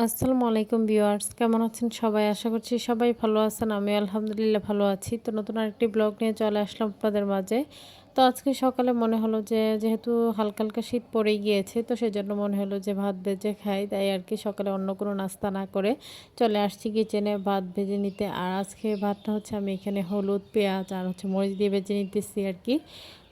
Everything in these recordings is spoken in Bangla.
আসসালামু আলাইকুম ভিউয়ার্স, কেমন আছেন সবাই? আশা করছি সবাই ভালো আছেন। আমি আলহামদুলিল্লাহ ভালো আছি। তো নতুন আরেকটি ব্লগ নিয়ে চলে আসলাম আপনাদের মাঝে। তো আজকে সকালে মনে হলো যে যেহেতু হালকা, হালকা শীত পড়েই গিয়েছে, তো সেজন্য মনে হলো যে ভাত ভেজে খাই। তাই আরকি সকালে অন্য কোনো নাস্তা না করে চলে আসছি কিচেনে ভাত ভেজে নিতে। আর আজকে ভাতটা হচ্ছে আমি এখানে হলুদ, পেঁয়াজ আর হচ্ছে মরিচ দিয়ে ভেজে নিতেছি আরকি।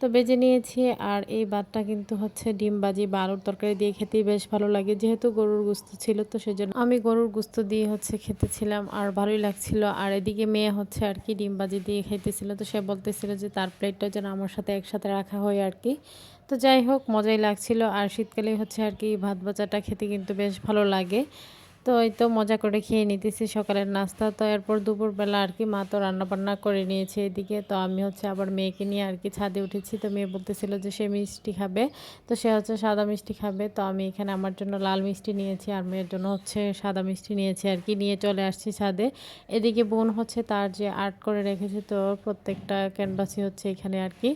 তো ভেজে নিয়েছি। আর এই ভাতটা কিন্তু হচ্ছে ডিম ভাজি বা আলুর তরকারি দিয়ে খেতেই বেশ ভালো লাগে। যেহেতু গরুর গোশত ছিল, তো সেজন্য আমি গরুর গোশত দিয়ে হচ্ছে খেতেছিলাম আর ভালোই লাগছিল। আর এদিকে মেয়ে হচ্ছে আর কি ডিম ভাজি দিয়ে খাইতেছিল। তো সে বলতেছিল যে তার প্লেটটা যেন আমার সাথে একসাথে রাখা হয় আর কি। তো যাই হোক, মজাই লাগছিল। আর শীতকালে হচ্ছে আর কি ভাত ভাজাটা খেতে কিন্তু বেশ ভালো লাগে। তো এই তো মজা করে খেয়ে নিতেছি সকালের নাস্তা। তো এরপর দুপুরবেলা আর কি মা তো রান্নাবান্না করে নিয়েছে এদিকে। তো আমি হচ্ছে আবার মেয়েকে নিয়ে আর কি ছাদে উঠেছি। তো মেয়ে বলতেছিল যে সে মিষ্টি খাবে। তো সে হচ্ছে সাদা মিষ্টি খাবে। তো আমি এখানে আমার জন্য লাল মিষ্টি নিয়েছি আর মেয়ের জন্য হচ্ছে সাদা মিষ্টি নিয়েছি আর কি। নিয়ে চলে আসছি ছাদে। এদিকে বোন হচ্ছে তার যে আর্ট করে রেখেছে, তো প্রত্যেকটা ক্যানভাসই হচ্ছে এখানে আর কি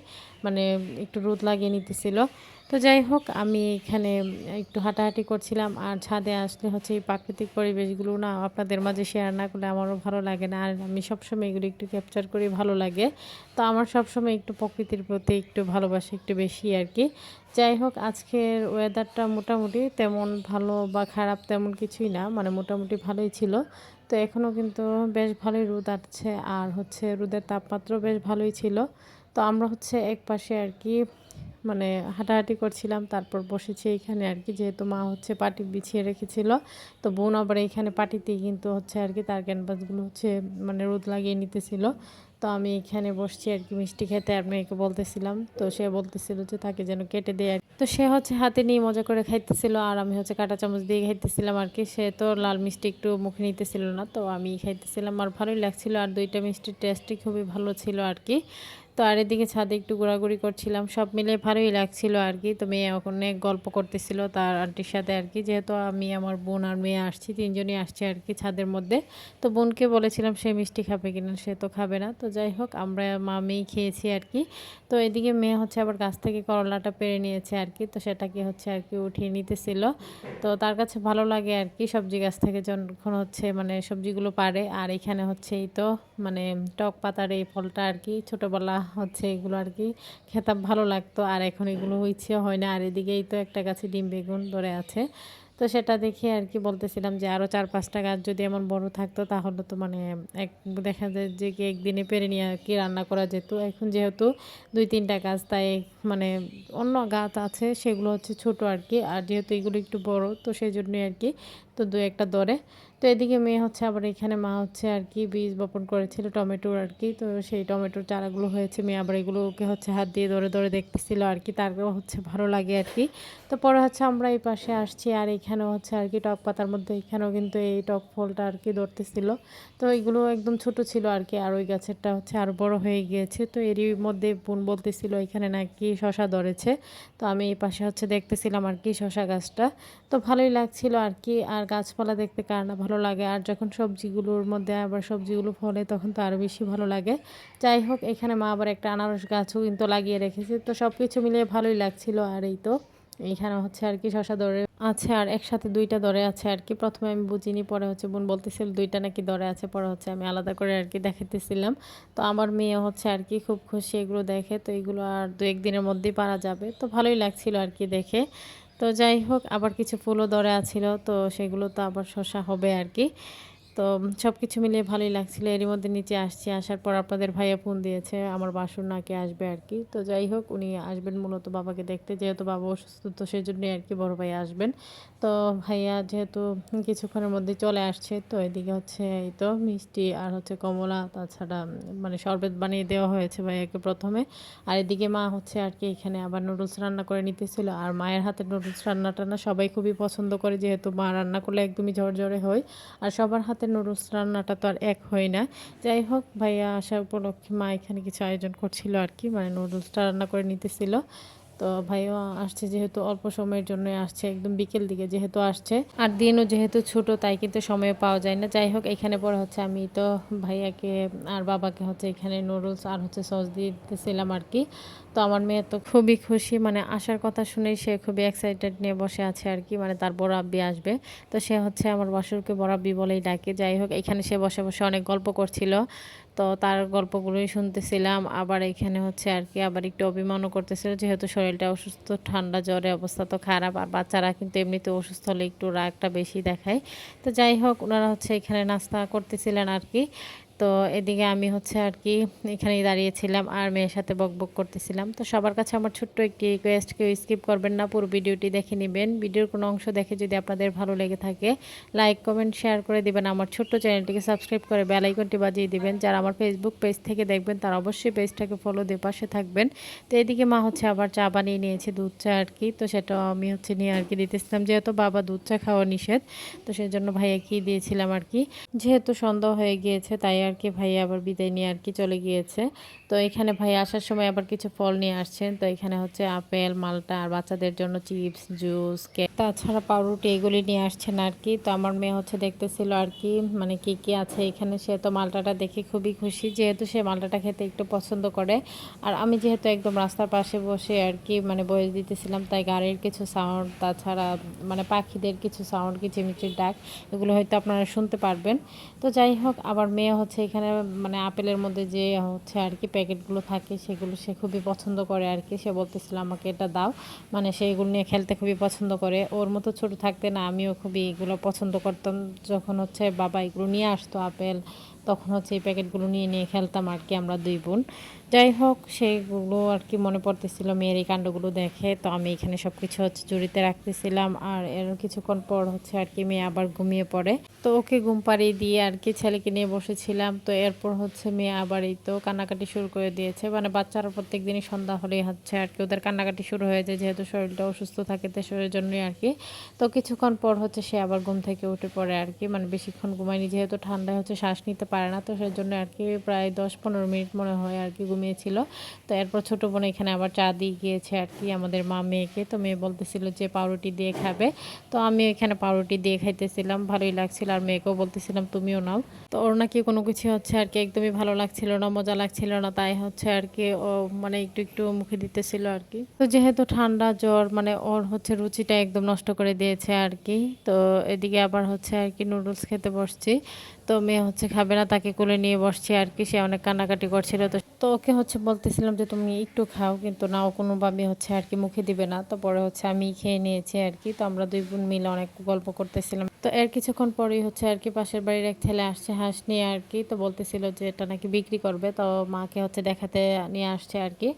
মানে একটু রোদ লাগিয়ে নিতেছিল। তো যাই হোক, আমি এখানে একটু হাঁটাহাঁটি করছিলাম। আর ছাদে আসলে হচ্ছে এই প্রাকৃতিক পরিবেশগুলো না আপনাদের মাঝে শেয়ার না করলে আমারও ভালো লাগে না। আর আমি সবসময় এগুলো একটু ক্যাপচার করি, ভালো লাগে। তো আমার সবসময় একটু প্রকৃতির প্রতি একটু ভালোবাসা একটু বেশি আর কি। যাই হোক, আজকের ওয়েদারটা মোটামুটি তেমন ভালো বা খারাপ তেমন কিছুই না, মানে মোটামুটি ভালোই ছিল। তো এখনও কিন্তু বেশ ভালোই রোদ আসছে আর হচ্ছে রোদের তাপমাত্রাও বেশ ভালোই ছিল। তো আমরা হচ্ছে একপাশে আর কি মানে হাঁটাহাঁটি করছিলাম, তারপর বসেছি এইখানে আর কি। যেহেতু মা হচ্ছে পাটি বিছিয়ে রেখেছিল, তো বোন আবার এইখানে পাটিতেই কিন্তু হচ্ছে আর কি তার ক্যানভাসগুলো হচ্ছে মানে রোদ লাগিয়ে নিতেছিল। তো আমি এখানে বসছি আর কি মিষ্টি খেতে আর মেয়েকে বলতেছিলাম। তো সে বলতেছিল যে তাকে যেন কেটে দেয় আর কি। তো সে হচ্ছে হাতে নিয়ে মজা করে খাইতেছিল আর আমি হচ্ছে কাঁটা চামচ দিয়ে খাইতেছিলাম আর কি। সে তো লাল মিষ্টি একটু মুখে নিতেছিল না, তো আমি খাইতেছিলাম আর ভালোই লাগছিল। আর দুইটা মিষ্টির টেস্টই খুবই ভালো ছিল আর কি। তো আর এদিকে ছাদে একটু ঘোরাঘুরি করছিলাম, সব মিলে ভালোই লাগছিল আর কি। তো মেয়ে ওখানে গল্প করতেছিল তার আন্টির সাথে আর কি। যেহেতু আমি আমার বোন আর মেয়ে আসছি, তিনজনই আসছে আর কি ছাদের মধ্যে। তো বোনকে বলেছিলাম সে মিষ্টি খাবে কিনা, সে তো খাবে না। তো যাই হোক, আমরা মা মেয়েই খেয়েছি আর কি। তো এদিকে মেয়ে হচ্ছে আবার গাছ থেকে করলাটা পেড়ে নিয়েছে আর কি। তো সেটাকে হচ্ছে আর কি উঠিয়ে নিতেছিল। তো তার কাছে ভালো লাগে আর কি সবজি গাছ থেকে যখন হচ্ছে মানে সবজিগুলো পারে। আর এখানে হচ্ছে এই তো মানে টক পাতার এই ফলটা আর কি ছোটোবেলা হচ্ছে এগুলো আর কি খেতাম, ভালো লাগতো। আর এখন এগুলো ইচ্ছে হয় না। আর এদিকেই তো একটা গাছে ডিম বেগুন ধরে আছে। তো সেটা দেখে আর কি বলতেছিলাম যে আরও 4-5টা গাছ যদি এমন বড় থাকতো তাহলে তো মানে এক দেখা যায় যে কি একদিনে পেরে নিয়ে আর কি রান্না করা যেত। এখন যেহেতু 2-3টা গাছ, তাই মানে অন্য গাছ আছে সেগুলো হচ্ছে ছোট আর কি। আর যেহেতু এগুলো একটু বড়, তো সেই জন্যই আর কি তো 2-একটা ধরে। তো এদিকে মেয়ে হচ্ছে আবার এখানে মা হচ্ছে আর কি বীজ বপন করেছিল টমেটোর আর কি। তো সেই টমেটোর চারাগুলো হয়েছে, মেয়ে আবার এগুলোকে হচ্ছে হাত দিয়ে ধরে ধরে দেখতেছিল আর কি, তার হচ্ছে ভালো লাগে আর কি। তো পরে হচ্ছে আমরা এই পাশে আসছি আর এখানেও হচ্ছে আর কি টক পাতার মধ্যে এখানেও কিন্তু এই টক ফলটা আর কি ধরতেছিল। তো এগুলো একদম ছোট ছিল আর কি। আর ওই গাছেরটা হচ্ছে আরও বড় হয়ে গিয়েছে। তো এরই মধ্যে বোন বলতেছিল এখানে নাকি শশা ধরেছে। তো আমি এই পাশে হচ্ছে দেখতেছিলাম আর কি শশা গাছটা। তো ভালোই লাগছিল আর কি। আর গাছপালা দেখতে কার না ভালো লাগে, আর যখন সবজিগুলোর মধ্যে আবার সবজিগুলো ফলে তখন তো আরও বেশি ভালো লাগে। যাই হোক, এখানে মা আবার একটা আনারস গাছও কিন্তু লাগিয়ে রেখেছে। তো সব কিছু মিলিয়ে ভালোই লাগছিল। আর এই তো এইখানে হচ্ছে আর কি শশা ধরে আছে আর একসাথে 2টা ধরে আছে আর কি। প্রথমে আমি বুঝিনি, পরে হচ্ছে বোন বলতেছিল 2টা নাকি ধরে আছে, পরে হচ্ছে আমি আলাদা করে আর কি দেখাতেছিলাম। তো আমার মেয়ে হচ্ছে আর কি খুব খুশি এগুলো দেখে। তো এগুলো আর 2-1 দিনের মধ্যেই পারা যাবে। তো ভালোই লাগছিল আর কি দেখে। তো যাই হোক, আবার কিছু ফুলও ধরে আছিল, তো সেগুলো তো আবার শসা হবে আর কি। তো সবকিছু মিলিয়ে ভালোই লাগছিল। এরই মধ্যে নিচে আসছি, আসার পর আপনাদের ভাইয়া ফোন দিয়েছে আমার বাসুর নাকি আসবে আর কি। তো যাই হোক, উনি আসবেন মূলত বাবাকে দেখতে, যেহেতু বাবা অসুস্থ, তো সেই জন্যই আর কি বড় ভাইয়া আসবেন। তো ভাইয়া যেহেতু কিছুক্ষণের মধ্যে চলে আসছে, তো এদিকে হচ্ছে এই তো মিষ্টি আর হচ্ছে কমলা, তাছাড়া মানে শরবত বানিয়ে দেওয়া হয়েছে ভাইয়াকে প্রথমে। আর এদিকে মা হচ্ছে আর কি এখানে আবার নুডলস রান্না করে নিতেছিল। আর মায়ের হাতের নুডলস রান্নাটা না সবাই খুবই পছন্দ করে, যেহেতু মা রান্না করলে একদমই ঝরঝরে হয়। আর সবার হাতের নুডলস রান্নাটা তো আর এক হয় না। যাই হোক, ভাইয়া আসা উপলক্ষে মা এখানে কিছু আয়োজন করছিল আর কি, মানে নুডলসটা রান্না করে নিতেছিল। তো ভাইও আসছে, যেহেতু অল্প সময়ের জন্য আসছে, একদম বিকেল দিকে যেহেতু আসছে। আর দিনও যেহেতু ছোট, তাই কিন্তু সময় পাওয়া যায় না। যাই হোক, এখানে পরে হচ্ছে আমি তো ভাইয়াকে আর বাবাকে হচ্ছে এখানে নুডলস আর হচ্ছে সস দিয়ে দিতেছিলাম আর কি। তো তো আমার মেয়ে তো খুবই খুশি, মানে আসার কথা শুনেই সে খুবই এক্সাইটেড নিয়ে বসে আছে আর কি, মানে তার বড় আব্বি আসবে। তো সে হচ্ছে আমার বাসুরকে বড় আব্বি বলেই ডাকে। যাই হোক, এখানে সে বসে বসে অনেক গল্প করছিল, তো তার গল্পগুলোই শুনতেছিলাম। আবার এখানে হচ্ছে আর কি আবার একটু অভিমানও করতেছিল, যেহেতু শরীরটা অসুস্থ, ঠান্ডা জ্বরে অবস্থা তো খারাপ। আর বাচ্চারা কিন্তু এমনিতে অসুস্থ হলে একটু রাগটা বেশি দেখায়। তো যাই হোক, ওনারা হচ্ছে এখানে নাস্তা করতেছিলেন আর কি। তো এদিকে আমি হচ্ছে আর কি এখানেই দাঁড়িয়েছিলাম আর মেয়ের সাথে বকবক করতেছিলাম। তো সবার কাছে আমার ছোট্ট একটি রিকোয়েস্ট, কেউ স্কিপ করবেন না, পুরো ভিডিওটি দেখে নেবেন। ভিডিওর কোনো অংশ দেখে যদি আপনাদের ভালো লেগে থাকে, লাইক কমেন্ট শেয়ার করে দিবেন। আমার ছোট্ট চ্যানেলটিকে সাবস্ক্রাইব করে বেল আইকনটি বাজিয়ে দিবেন। যারা আমার ফেসবুক পেজ থেকে দেখবেন তারা অবশ্যই পেজটাকে ফলো দিয়ে পাশে থাকবেন। তো এদিকে মা হচ্ছে আবার চা বানিয়ে নিয়েছে, দুধ চা আর কি। তো সেটাও আমি হচ্ছে নিয়ে আর কি দিতেছিলাম, যেহেতু বাবা দুধ চা খাওয়া নিষেধ, তো সেজন্য ভাইয়া কি দিয়েছিলাম আর কি। যেহেতু সন্ধ্যা হয়ে গিয়েছে তাই আর কি ভাইয়া আবার বিদায় নিয়ে আর কি চলে গিয়েছে। তো এখানে ভাইয়া আসার সময় আবার কিছু ফল নিয়ে আসছেন। তো এখানে হচ্ছে আপেল, মালটা, আর বাচ্চাদের জন্য চিপস, জুস, কেক, তাছাড়া পাউরুটি, এগুলি নিয়ে আসছেন আর কি। তো আমার মেয়ে হচ্ছে দেখতেছিল আর কি, মানে কি কি আছে এখানে। সে তো মালটাটা দেখে খুবই খুশি, যেহেতু সে মালটাটা খেতে একটু পছন্দ করে। আর আমি যেহেতু একদম রাস্তার পাশে বসে আর কি মানে বয়স দিতেছিলাম, তাই গাড়ির কিছু সাউন্ড, তাছাড়া মানে পাখিদের কিছু সাউন্ড, কিচিমিচির ডাক, এগুলো হয়তো আপনারা শুনতে পারবেন। তো যাই হোক, আবার মেয়ে হচ্ছে এখানে মানে আপেলের মধ্যে যে হচ্ছে আর কি প্যাকেটগুলো থাকে সেগুলো সে খুবই পছন্দ করে আর কি। সে বলতেছিল আমাকে এটা দাও, মানে সেইগুলো নিয়ে খেলতে খুবই পছন্দ করে। ওর মতো ছোট থাকতে না আমিও খুবই এগুলো পছন্দ করতাম। যখন হচ্ছে বাবা এগুলো নিয়ে আসতো আপেল, তখন হচ্ছে এই প্যাকেটগুলো নিয়ে নিয়ে খেলতাম আর কি আমরা দুই বোন। যাই হোক, সেইগুলো আর কি মনে পড়তেছিল মেয়ের এই কাণ্ডগুলো দেখে। তো আমি এখানে সব কিছু হচ্ছে জড়িতে রাখতেছিলাম। আর এর কিছুক্ষণ পর হচ্ছে আর কি মেয়ে আবার ঘুমিয়ে পড়ে। তো ওকে ঘুম পাড়িয়ে দিয়ে আর কি ছেলেকে নিয়ে বসেছিলাম। তো এরপর হচ্ছে মেয়ে আবার এই তো কান্নাকাটি শুরু করে দিয়েছে। মানে বাচ্চারা প্রত্যেক দিনই সন্ধ্যা হলেই হচ্ছে আর কি ওদের কান্নাকাটি শুরু হয়ে যায়, যেহেতু শরীরটা অসুস্থ থাকে তো শরীরের জন্যই আর কি। তো কিছুক্ষণ পর হচ্ছে সে আবার ঘুম থেকে উঠে পড়ে আর কি, মানে বেশিক্ষণ ঘুমায়নি, যেহেতু ঠান্ডায় হচ্ছে শ্বাস নিতে পারে না। তো সেই জন্য আর কি প্রায় 10-15 মিনিট মনে হয় আর কি ঘুমিয়েছিল। তো এরপর ছোটো বোন এখানে আবার চা দিয়ে গিয়েছে আর কি আমাদের মা মেয়েকে। তো মেয়ে বলতেছিল যে পাউরুটি দিয়ে খাবে, তো আমি এখানে পাউরুটি দিয়ে খাইতেছিলাম, ভালোই লাগছিল। আর মেয়েকেও বলতেছিলাম তুমিও নাও। তো ওর নাকি কোনো কিছু হচ্ছে আর কি একদমই ভালো লাগছিল না, মজা লাগছিল না, তাই হচ্ছে আর কি ও মানে একটু একটু মুখে দিতেছিল আর কি। তো যেহেতু ঠান্ডা জ্বর, মানে ওর হচ্ছে রুচিটা একদম নষ্ট করে দিয়েছে আর কি। তো এদিকে আবার হচ্ছে আর কি নুডলস খেতে বসছি। তো মেয়ে হচ্ছে খাবে না, তাকে কোলে নিয়ে বসছি আর কি। সে অনেক কান্নাকাটি করছিল, তো ওকে হচ্ছে বলতেছিলাম যে তুমি একটু খাও, কিন্তু না, ও কোনোভাবে হচ্ছে আর কি মুখে দিবে না। তো পরে হচ্ছে আমি খেয়ে নিয়েছি আর কি। তো আমরা দুই বোন মিলে অনেক গল্প করতেছিলাম। তো এর কিছুক্ষণ পরেই হচ্ছে আর কি পাশের বাড়ির এক ছেলে আসছে হাঁস নিয়ে আর কি। তো বলতেছিল যে এটা নাকি বিক্রি করবে, তো মাকে হচ্ছে দেখাতে নিয়ে আসছে আর কি।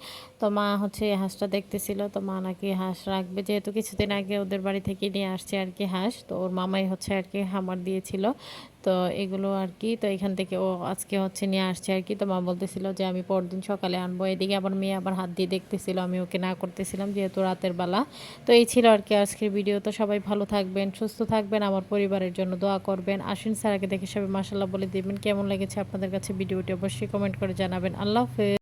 তো মা হচ্ছে এই হাঁসটা দেখতেছিল, তো মা নাকি হাঁস রাখবে, যেহেতু কিছুদিন আগে ওদের বাড়ি থেকে নিয়ে আসছে আর কি হাঁস। তো ওর মামাই হচ্ছে আর কি খামার দিয়েছিল, তো এগুলো আর কি। তো এখান থেকে ও আজকে হচ্ছে নিয়ে আসছে আর কি। তো মা বলতেছিল যে আমি পরদিন সকালে আনবো। এদিকে আবার মেয়ে আবার হাত দিয়ে দেখতেছিল, আমি ওকে না করতেছিলাম যেহেতু রাতের বেলা। তো এই ছিল আর কি আজকের ভিডিও। তো সবাই ভালো থাকবেন, সুস্থ থাকবেন, আমার পরিবারের জন্য দোয়া করবেন। আশ্বিন স্যারকে দেখে সবাই মাশাআল্লাহ বলে দিবেন। কেমন লেগেছে আপনাদের কাছে ভিডিওটি অবশ্যই কমেন্ট করে জানাবেন। আল্লাহ হাফেজ।